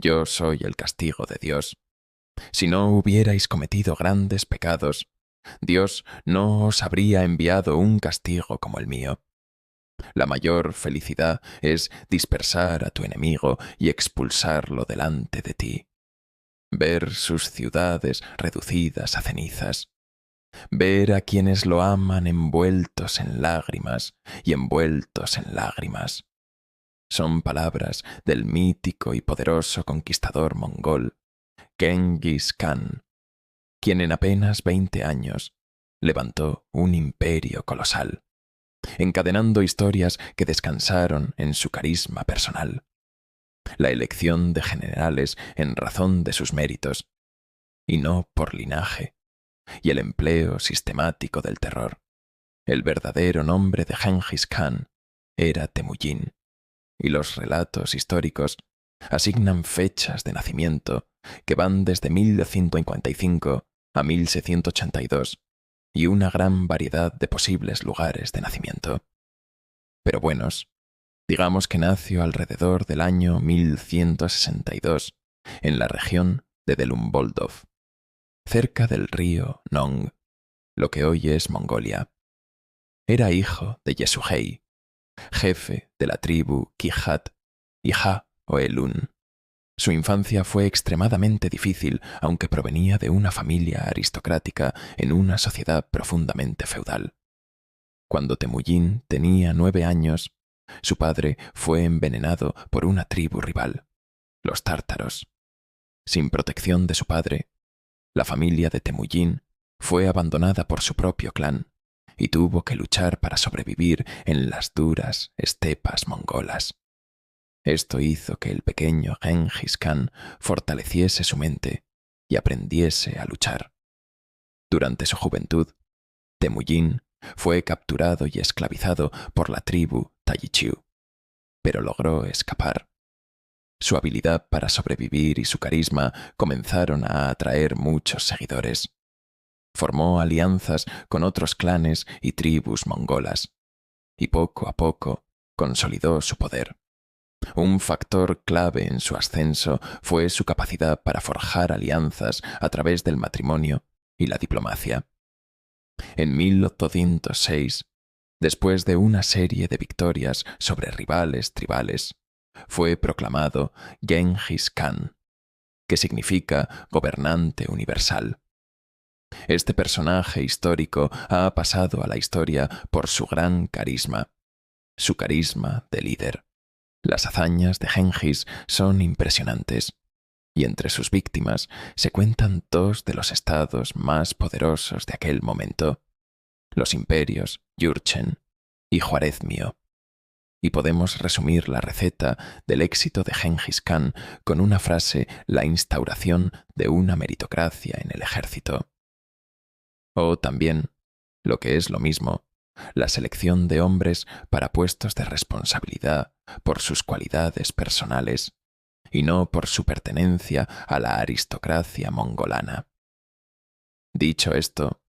Yo soy el castigo de Dios. Si no hubierais cometido grandes pecados, Dios no os habría enviado un castigo como el mío. La mayor felicidad es dispersar a tu enemigo y expulsarlo delante de ti. Ver sus ciudades reducidas a cenizas. Ver a quienes lo aman envueltos en lágrimas y envueltos en lágrimas. Son palabras del mítico y poderoso conquistador mongol, Genghis Khan, quien en apenas 20 años levantó un imperio colosal, encadenando historias que descansaron en su carisma personal, la elección de generales en razón de sus méritos, y no por linaje, y el empleo sistemático del terror. El verdadero nombre de Genghis Khan era Temujin, y los relatos históricos asignan fechas de nacimiento que van desde 1155 a 1682 y una gran variedad de posibles lugares de nacimiento. Pero buenos, digamos que nació alrededor del año 1162 en la región de Delumboldov, cerca del río Nong, lo que hoy es Mongolia. Era hijo de Yesugei, jefe de la tribu Kihat y Ha o Elun. Su infancia fue extremadamente difícil, aunque provenía de una familia aristocrática en una sociedad profundamente feudal. Cuando Temujin tenía 9 años, su padre fue envenenado por una tribu rival, los tártaros. Sin protección de su padre, la familia de Temujin fue abandonada por su propio clan y tuvo que luchar para sobrevivir en las duras estepas mongolas. Esto hizo que el pequeño Genghis Khan fortaleciese su mente y aprendiese a luchar. Durante su juventud, Temujin fue capturado y esclavizado por la tribu Taichiu, pero logró escapar. Su habilidad para sobrevivir y su carisma comenzaron a atraer muchos seguidores. Formó alianzas con otros clanes y tribus mongolas, y poco a poco consolidó su poder. Un factor clave en su ascenso fue su capacidad para forjar alianzas a través del matrimonio y la diplomacia. En 1806, después de una serie de victorias sobre rivales tribales, fue proclamado Genghis Khan, que significa gobernante universal. Este personaje histórico ha pasado a la historia por su gran carisma, su carisma de líder. Las hazañas de Genghis son impresionantes, y entre sus víctimas se cuentan 2 de los estados más poderosos de aquel momento, los imperios Jurchen y Juarezmio. Y podemos resumir la receta del éxito de Genghis Khan con una frase: la instauración de una meritocracia en el ejército. O también, lo que es lo mismo, la selección de hombres para puestos de responsabilidad por sus cualidades personales y no por su pertenencia a la aristocracia mongolana. Dicho esto,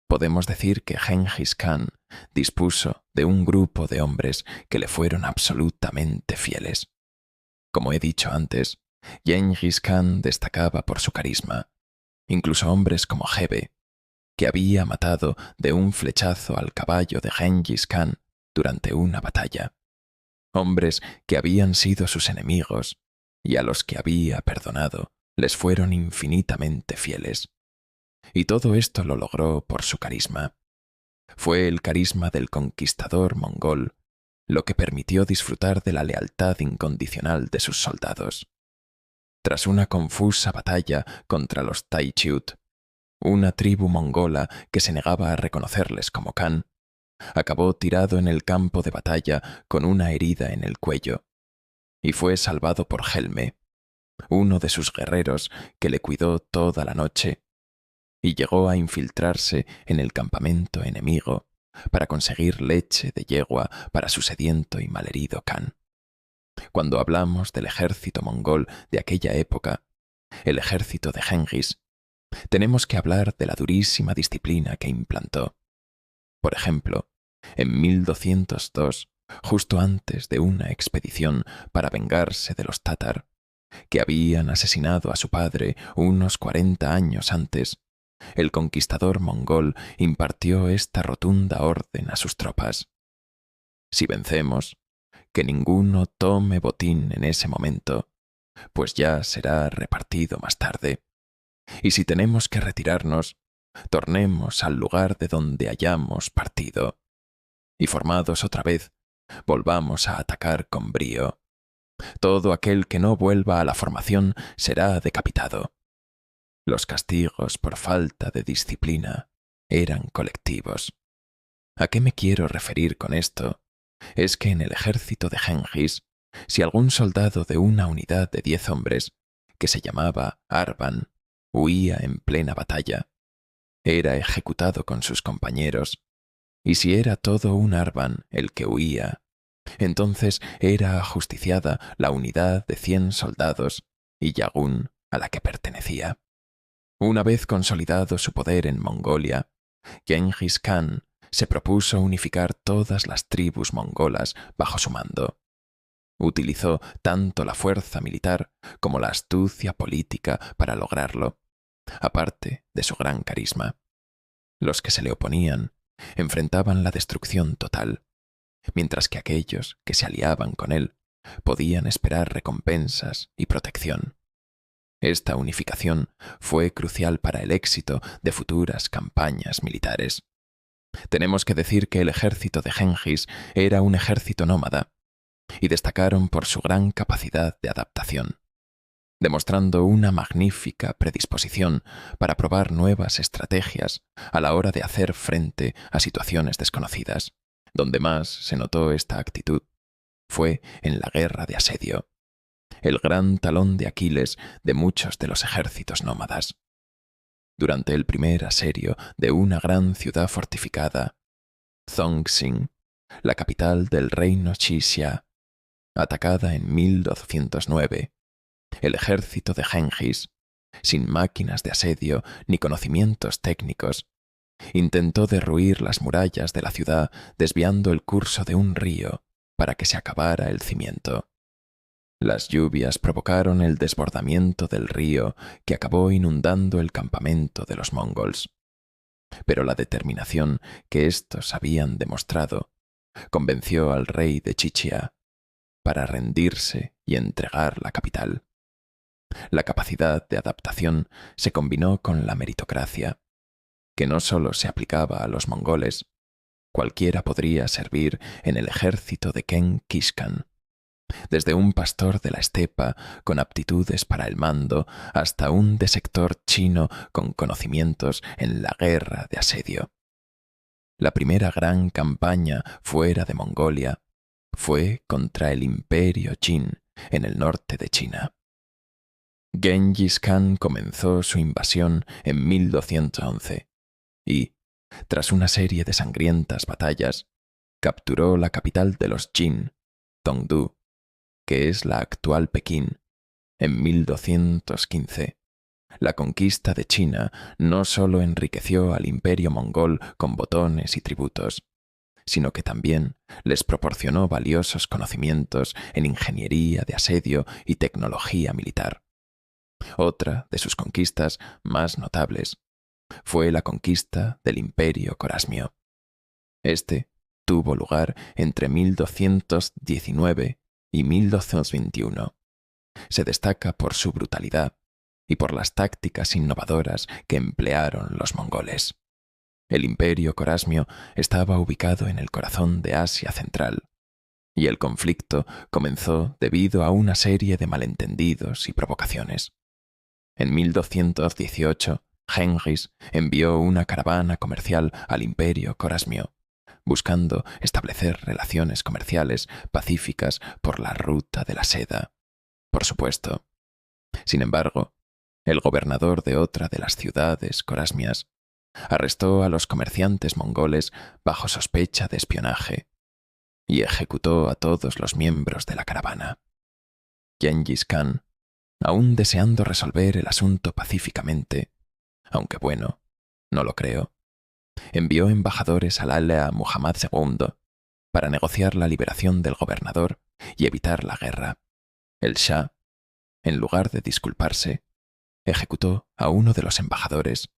podemos decir que Genghis Khan dispuso de un grupo de hombres que le fueron absolutamente fieles. Como he dicho antes, Genghis Khan destacaba por su carisma. Incluso hombres como Hebe, que había matado de un flechazo al caballo de Genghis Khan durante una batalla. Hombres que habían sido sus enemigos y a los que había perdonado les fueron infinitamente fieles. Y todo esto lo logró por su carisma. Fue el carisma del conquistador mongol lo que permitió disfrutar de la lealtad incondicional de sus soldados. Tras una confusa batalla contra los Taichiut, una tribu mongola que se negaba a reconocerles como Khan, acabó tirado en el campo de batalla con una herida en el cuello, y fue salvado por Helme, uno de sus guerreros que le cuidó toda la noche, y llegó a infiltrarse en el campamento enemigo para conseguir leche de yegua para su sediento y malherido Khan. Cuando hablamos del ejército mongol de aquella época, el ejército de Genghis, tenemos que hablar de la durísima disciplina que implantó. Por ejemplo, en 1202, justo antes de una expedición para vengarse de los tátar, que habían asesinado a su padre unos 40 años antes, el conquistador mongol impartió esta rotunda orden a sus tropas. Si vencemos, que ninguno tome botín en ese momento, pues ya será repartido más tarde. Y si tenemos que retirarnos, tornemos al lugar de donde hayamos partido. Y formados otra vez, volvamos a atacar con brío. Todo aquel que no vuelva a la formación será decapitado. Los castigos por falta de disciplina eran colectivos. ¿A qué me quiero referir con esto? Es que en el ejército de Gengis, si algún soldado de una unidad de 10 hombres, que se llamaba Arban, huía en plena batalla, era ejecutado con sus compañeros, y si era todo un Arban el que huía, entonces era ajusticiada la unidad de 100 soldados y Yagun a la que pertenecía. Una vez consolidado su poder en Mongolia, Genghis Khan se propuso unificar todas las tribus mongolas bajo su mando. Utilizó tanto la fuerza militar como la astucia política para lograrlo, aparte de su gran carisma. Los que se le oponían enfrentaban la destrucción total, mientras que aquellos que se aliaban con él podían esperar recompensas y protección. Esta unificación fue crucial para el éxito de futuras campañas militares. Tenemos que decir que el ejército de Gengis era un ejército nómada, y destacaron por su gran capacidad de adaptación, demostrando una magnífica predisposición para probar nuevas estrategias a la hora de hacer frente a situaciones desconocidas. Donde más se notó esta actitud fue en la guerra de asedio, el gran talón de Aquiles de muchos de los ejércitos nómadas. Durante el primer asedio de una gran ciudad fortificada, Zongxing, la capital del reino Xixia, atacada en 1209, el ejército de Gengis, sin máquinas de asedio ni conocimientos técnicos, intentó derruir las murallas de la ciudad desviando el curso de un río para que se acabara el cimiento. Las lluvias provocaron el desbordamiento del río que acabó inundando el campamento de los mongols. Pero la determinación que éstos habían demostrado convenció al rey de Chichia para rendirse y entregar la capital. La capacidad de adaptación se combinó con la meritocracia, que no solo se aplicaba a los mongoles, cualquiera podría servir en el ejército de Ken Kishkan, desde un pastor de la estepa con aptitudes para el mando hasta un desector chino con conocimientos en la guerra de asedio. La primera gran campaña fuera de Mongolia fue contra el imperio Jin en el norte de China. Genghis Khan comenzó su invasión en 1211 y, tras una serie de sangrientas batallas, capturó la capital de los Jin, Tongdu, que es la actual Pekín, en 1215. La conquista de China no solo enriqueció al imperio mongol con botones y tributos, sino que también les proporcionó valiosos conocimientos en ingeniería de asedio y tecnología militar. Otra de sus conquistas más notables fue la conquista del Imperio Corasmio. Este tuvo lugar entre 1219 y 1221. Se destaca por su brutalidad y por las tácticas innovadoras que emplearon los mongoles. El Imperio Corasmio estaba ubicado en el corazón de Asia Central, y el conflicto comenzó debido a una serie de malentendidos y provocaciones. En 1218, Genghis envió una caravana comercial al Imperio Corasmio, buscando establecer relaciones comerciales pacíficas por la ruta de la seda, por supuesto. Sin embargo, el gobernador de otra de las ciudades corasmias arrestó a los comerciantes mongoles bajo sospecha de espionaje y ejecutó a todos los miembros de la caravana. Genghis Khan, aún deseando resolver el asunto pacíficamente, aunque bueno, no lo creo, envió embajadores al Alá Muhammad II para negociar la liberación del gobernador y evitar la guerra. El Shah en lugar de disculparse, ejecutó a uno de los embajadores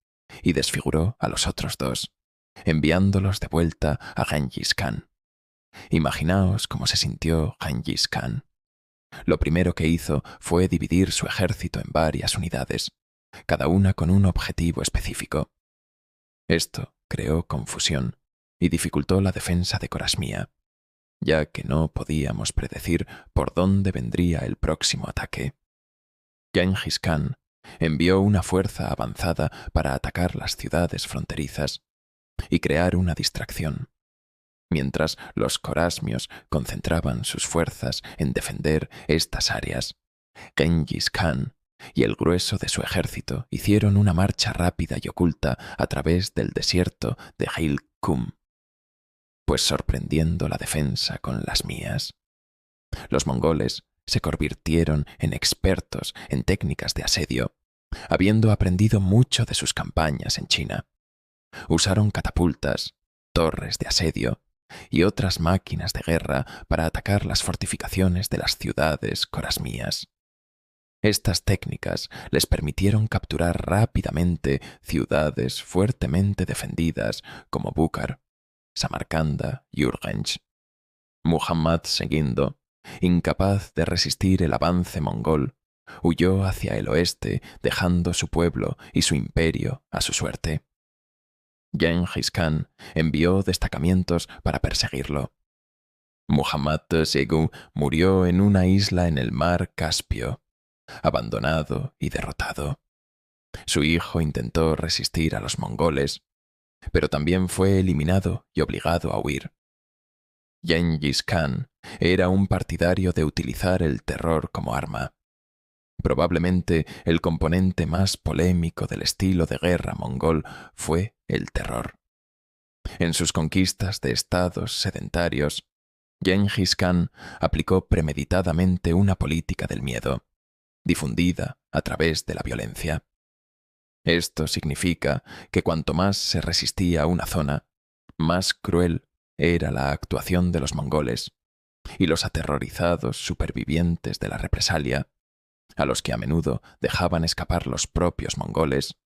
y desfiguró a los otros dos, enviándolos de vuelta a Gengis Khan. Imaginaos cómo se sintió Gengis Khan. Lo primero que hizo fue dividir su ejército en varias unidades, cada una con un objetivo específico. Esto creó confusión y dificultó la defensa de Corasmia, ya que no podíamos predecir por dónde vendría el próximo ataque. Gengis Khan envió una fuerza avanzada para atacar las ciudades fronterizas y crear una distracción, mientras los corasmios concentraban sus fuerzas en defender estas áreas. Gengis Khan y el grueso de su ejército hicieron una marcha rápida y oculta a través del desierto de Hilkum, pues sorprendiendo la defensa con las mías. Los mongoles se convirtieron en expertos en técnicas de asedio, habiendo aprendido mucho de sus campañas en China. Usaron catapultas, torres de asedio y otras máquinas de guerra para atacar las fortificaciones de las ciudades corasmías. Estas técnicas les permitieron capturar rápidamente ciudades fuertemente defendidas como Bukhara, Samarcanda y Urgench. Muhammad II, incapaz de resistir el avance mongol, huyó hacia el oeste, dejando su pueblo y su imperio a su suerte. Gengis Khan envió destacamentos para perseguirlo. Muhammad II murió en una isla en el mar Caspio, abandonado y derrotado. Su hijo intentó resistir a los mongoles, pero también fue eliminado y obligado a huir. Gengis Khan era un partidario de utilizar el terror como arma. Probablemente el componente más polémico del estilo de guerra mongol fue el terror. En sus conquistas de estados sedentarios, Gengis Khan aplicó premeditadamente una política del miedo, difundida a través de la violencia. Esto significa que cuanto más se resistía a una zona, más cruel era la actuación de los mongoles y los aterrorizados supervivientes de la represalia, a los que a menudo dejaban escapar los propios mongoles,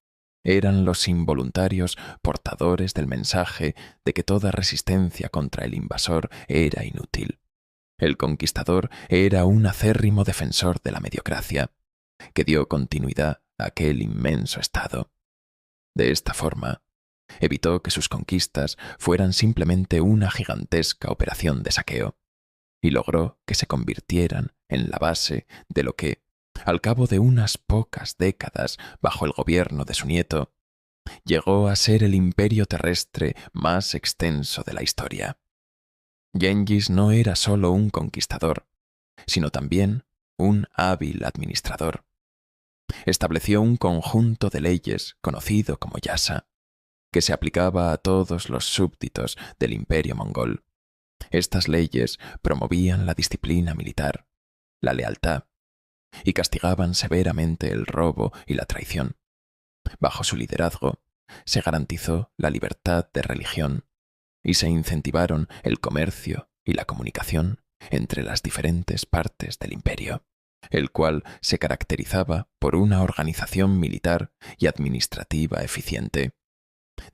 eran los involuntarios portadores del mensaje de que toda resistencia contra el invasor era inútil. El conquistador era un acérrimo defensor de la mediocracia, que dio continuidad a aquel inmenso estado. De esta forma, evitó que sus conquistas fueran simplemente una gigantesca operación de saqueo, y logró que se convirtieran en la base de lo que, al cabo de unas pocas décadas bajo el gobierno de su nieto, llegó a ser el imperio terrestre más extenso de la historia. Gengis no era solo un conquistador, sino también un hábil administrador. Estableció un conjunto de leyes conocido como yasa, que se aplicaba a todos los súbditos del imperio mongol. Estas leyes promovían la disciplina militar, la lealtad, y castigaban severamente el robo y la traición. Bajo su liderazgo, se garantizó la libertad de religión y se incentivaron el comercio y la comunicación entre las diferentes partes del imperio, el cual se caracterizaba por una organización militar y administrativa eficiente.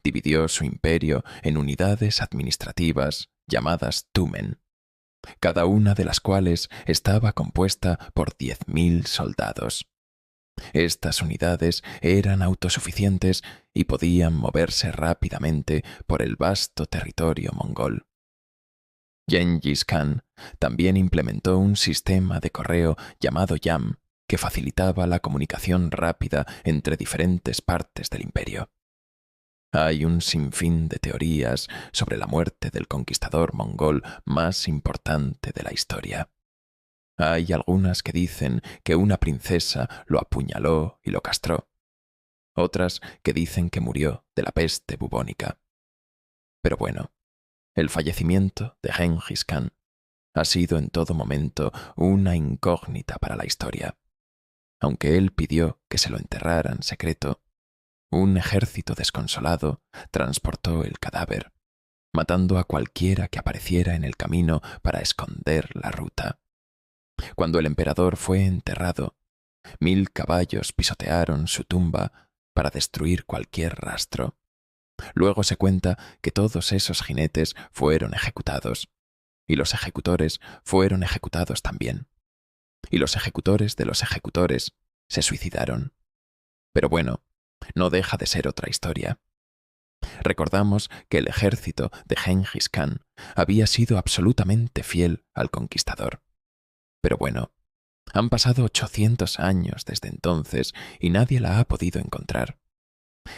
Dividió su imperio en unidades administrativas llamadas tumen, cada una de las cuales estaba compuesta por 10.000 soldados. Estas unidades eran autosuficientes y podían moverse rápidamente por el vasto territorio mongol. Gengis Khan también implementó un sistema de correo llamado YAM que facilitaba la comunicación rápida entre diferentes partes del imperio. Hay un sinfín de teorías sobre la muerte del conquistador mongol más importante de la historia. Hay algunas que dicen que una princesa lo apuñaló y lo castró. Otras que dicen que murió de la peste bubónica. Pero bueno, el fallecimiento de Gengis Khan ha sido en todo momento una incógnita para la historia. Aunque él pidió que se lo enterrara en secreto, un ejército desconsolado transportó el cadáver, matando a cualquiera que apareciera en el camino para esconder la ruta. Cuando el emperador fue enterrado, 1000 caballos pisotearon su tumba para destruir cualquier rastro. Luego se cuenta que todos esos jinetes fueron ejecutados, y los ejecutores fueron ejecutados también, y los ejecutores de los ejecutores se suicidaron. Pero bueno, no deja de ser otra historia. Recordamos que el ejército de Gengis Khan había sido absolutamente fiel al conquistador. Pero bueno, han pasado 800 años desde entonces y nadie la ha podido encontrar.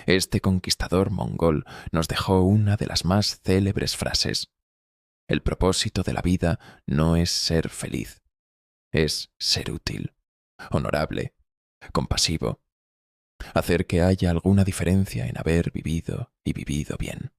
Este conquistador mongol nos dejó una de las más célebres frases: el propósito de la vida no es ser feliz, es ser útil, honorable, compasivo, hacer que haya alguna diferencia en haber vivido y vivido bien.